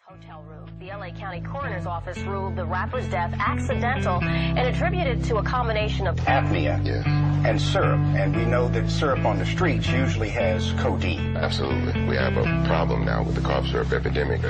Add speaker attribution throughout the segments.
Speaker 1: hotel room. The LA County Coroner's Office ruled the rapper's death accidental and attributed to a combination of
Speaker 2: apnea and syrup. And we know that syrup on the streets usually has codeine.
Speaker 3: Absolutely. We have a problem now with the cough syrup epidemic.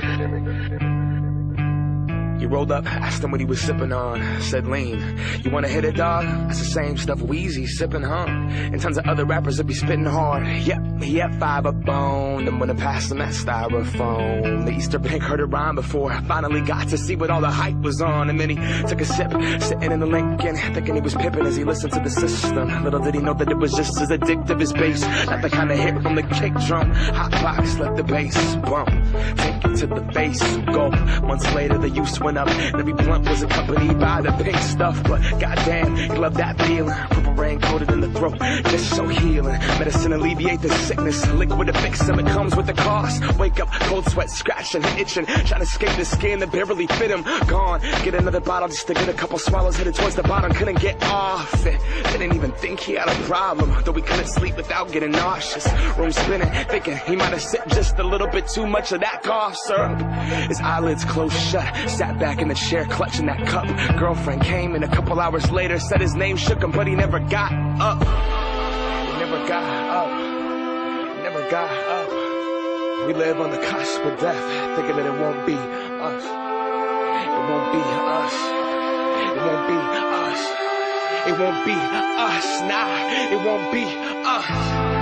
Speaker 4: He rolled up, asked him what he was sipping on. Said, lean. You wanna hit it, dog? That's the same stuff Weezy sipping, huh? And tons of other rappers that be spitting hard. Yep, he had 5 up bone. And when I passed him that styrofoam, the Easter Bank heard it rhyme before I finally got to see what all the hype was on. And then he took a sip, sitting in the Lincoln, thinking he was pippin' as he listened to the system. Little did he know that it was just as addictive as bass. Not the kind of hit from the kick drum. Hot box, let the bass bump. Take it to the face, gulp. Months later, the use went up. Every blunt was accompanied by the pink stuff. But goddamn, he loved that feeling. Purple rain coated in the throat, just so healing. Medicine alleviate the sickness. Liquid to fix them, it comes with the cost. Wake up, cold sweat, scratching, itching. Trying to escape the skin that barely fit him. Gone, get another bottle just to get a couple swallows. Headed towards the bottom, couldn't get off it. Didn't even think he had a problem, though we couldn't sleep without getting nauseous. Room spinning, thinking he might have sipped just a little bit too much of that cough syrup. His eyelids closed shut, sat back in the chair clutching that cup. Girlfriend came in a couple hours later, said his name shook him, but he never got up. He never got up. He never got up. We live on the cusp of death, thinking that it won't be us. It won't be us. It won't be us. It won't be us. Nah, it won't be us.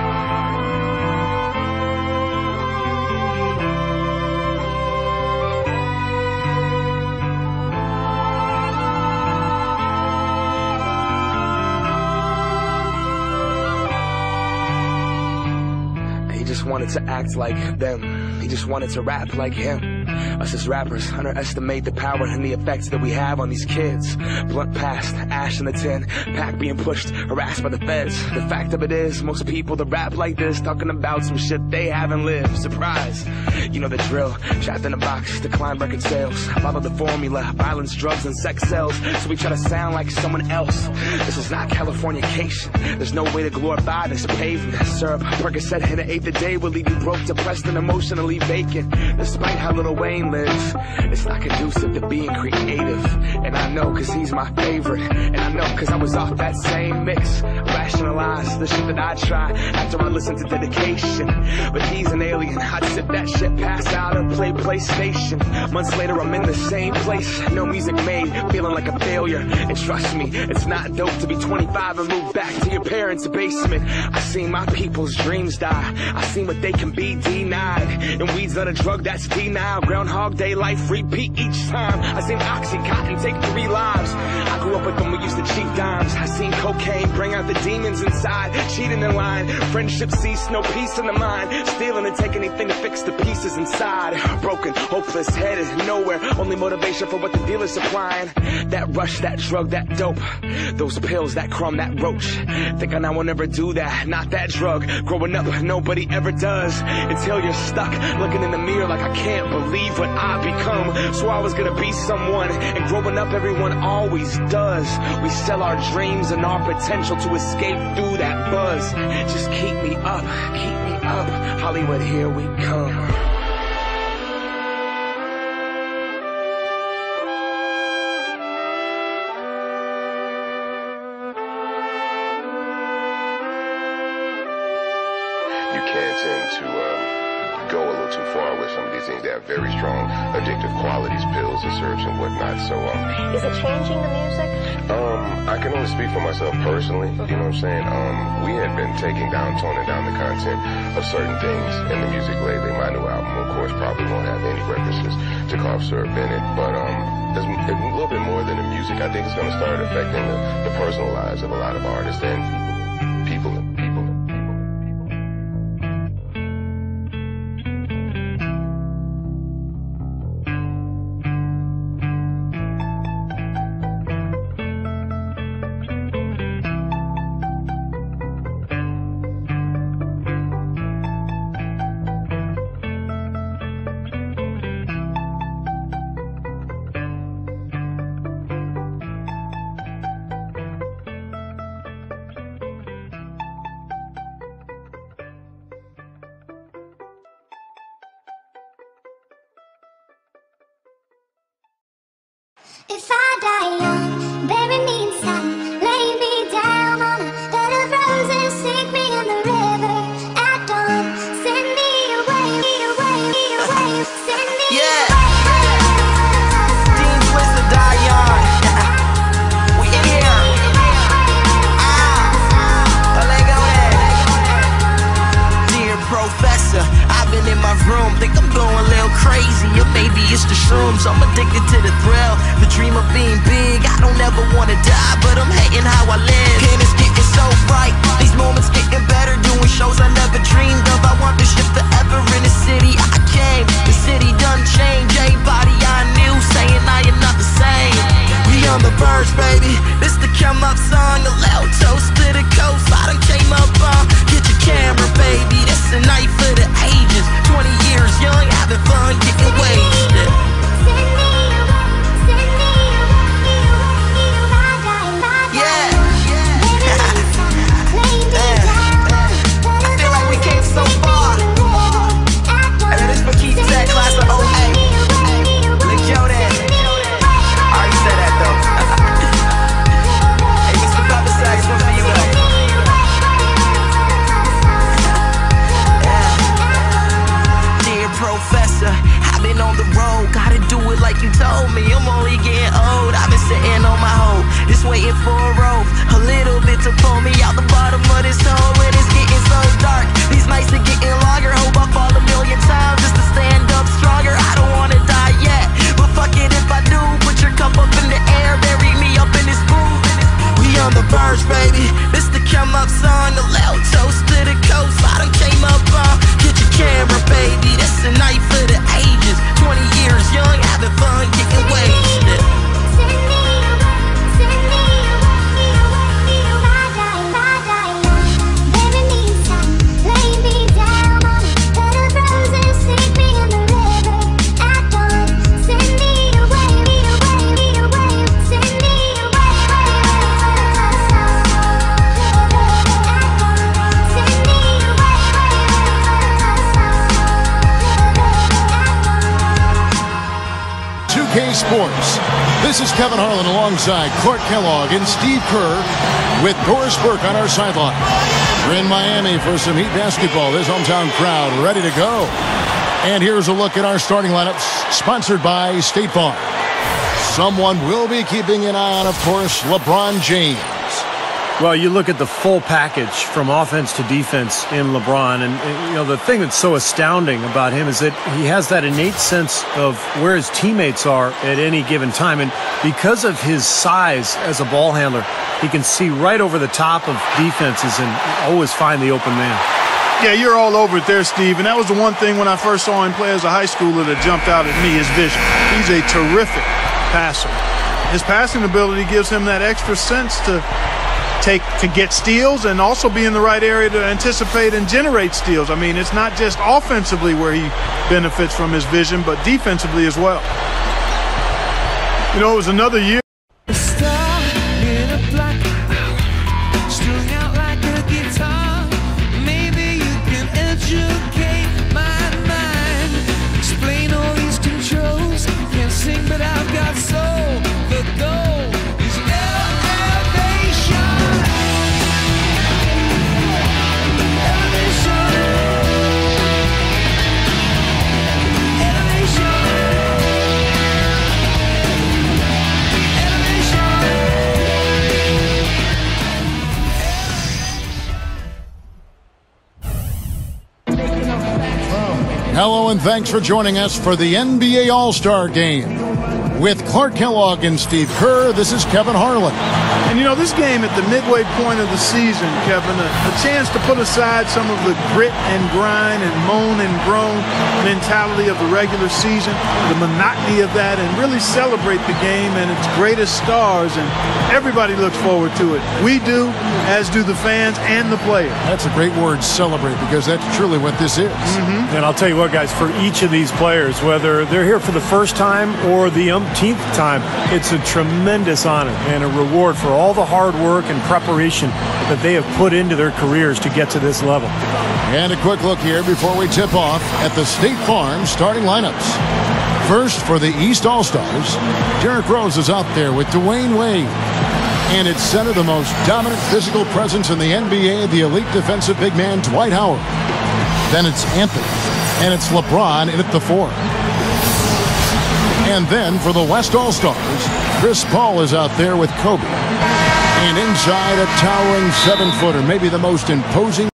Speaker 4: He just wanted to act like them. He just wanted to rap like him. Us as rappers underestimate the power and the effects that we have on these kids. Blunt past, ash in the tin, pack being pushed, harassed by the feds. The fact of it is, most people that rap like this talking about some shit they haven't lived. Surprise, you know the drill. Trapped in a box, decline record sales. Follow the formula, violence, drugs, and sex sells. So we try to sound like someone else. This is not Californication. There's no way to glorify this pavement. Syrup, Percocet, and an eighth a day will leave you broke, depressed, and emotionally vacant. Despite how Lil Wayne lives, it's not conducive to being creative. And I know cause he's my favorite. And I know cause I was off that same mix. Rationalize the shit that I try after I listen to Dedication. But he's an alien, I'd sip that shit, pass out, or play PlayStation. Months later I'm in the same place, no music made, feeling like a failure. And trust me, it's not dope to be 25 and move back to your parents' basement. I seen my people's dreams die, I seen what they can be denied. And weed's not a drug, that's denial. Groundhog Day life, repeat each time. I seen Oxycontin take 3 lives. I grew up with them, we used to cheat dimes. I seen cocaine bring out the demons inside. Cheating in line, friendship cease, no peace in the mind. Stealing and take anything to fix the pieces inside. Broken, hopeless, headed nowhere. Only motivation for what the dealer's supplying. That rush, that drug, that dope. Those pills, that crumb, that roach. Think I will never do that, not that drug. Growing up, nobody ever does. Until you're stuck, looking in the mirror like I can't believe what I've become. So I was gonna be someone, and growing up everyone always does. We sell our dreams and our potential to escape through that buzz. Just keep me up, Hollywood, here we come.
Speaker 3: You can tend to go a little too far with some of these things. They have very strong addictive qualities, pills and syrups and whatnot. So
Speaker 1: Is it changing the music?
Speaker 3: I can only speak for myself personally, you know what I'm saying? We had been toning down the content of certain things in the music lately. My new album, of course, probably won't have any references to cough syrup in it, but there's a little bit more than the music. I think it's going to start affecting the personal lives of a lot of artists and people.
Speaker 5: If I die young, bury me in sun, lay me down on a bed of roses, sink me in the river at dawn, send me away, send me away.
Speaker 6: Dean Twister, die young. We in here. Let go there. Dear Professor, I've been in my room, think I'm going a little crazy, or maybe it's the shrooms. I'm addicted to the thrill, the dream of being big. I don't ever wanna die, but I'm hating how I live. And it's getting so bright, these moments getting better, doing shows I never dreamed of. I want this shit forever in the city I came. The city done changed, everybody I knew saying I am not the same. We on the verge, baby, this the come up song, a loud toast to the coast. I done came up on, get your camera, baby, this a night for the ages. 20 years young, having fun, getting wasted. Like you told me, I'm only getting old. I've been sitting on my hoe, just waiting for a rope, a little bit to pull me out the bottom of this hole. And it's getting so dark, these nights are getting longer. Hope I fall a million times just to stand up stronger. I don't wanna die yet, but fuck it if I do. Put your cup up in the air, bury me up in this booth. We on the verge, baby, this the come up song, a loud toast to the coast. I done came up on, get your camera, baby, this a night for the ages. 20 years young, having fun, getting wasted.
Speaker 7: Sports. This is Kevin Harlan alongside Clark Kellogg and Steve Kerr with Doris Burke on our sideline. We're in Miami for some Heat basketball. This hometown crowd ready to go. And here's a look at our starting lineups, sponsored by State Farm. Someone will be keeping an eye on, of course, LeBron James.
Speaker 8: Well, you look at the full package from offense to defense in LeBron, and you know the thing that's so astounding about him is that he has that innate sense of where his teammates are at any given time, and because of his size as a ball handler, he can see right over the top of defenses and always find the open man.
Speaker 9: Yeah, you're all over it there, Steve, and that was the one thing when I first saw him play as a high schooler that jumped out at me, his vision. He's a terrific passer. His passing ability gives him that extra sense to get steals and also be in the right area to anticipate and generate steals. I mean, it's not just offensively where he benefits from his vision, but defensively as well. You know, it was another year.
Speaker 7: Hello and thanks for joining us for the NBA All-Star Game. With Clark Kellogg and Steve Kerr, this is Kevin Harlan.
Speaker 9: And you know, this game at the midway point of the season, Kevin, a chance to put aside some of the grit and grind and moan and groan mentality of the regular season, the monotony of that, and really celebrate the game and its greatest stars. And everybody looks forward to it. We do, as do the fans and the players.
Speaker 7: That's a great word, celebrate, because that's truly what this is.
Speaker 8: And I'll tell you what, guys, for each of these players, whether they're here for the first time or the umpteenth time, it's a tremendous honor and a reward for all the hard work and preparation that they have put into their careers to get to this level.
Speaker 7: And a quick look here before we tip off at the State Farm starting lineups. First for the East All-Stars, Derrick Rose is out there with Dwayne Wade. And it's center, the most dominant physical presence in the NBA, the elite defensive big man, Dwight Howard. Then it's Anthony, and it's LeBron in at the 4. And then for the West All-Stars, Chris Paul is out there with Kobe. And inside, a towering 7-footer, maybe the most imposing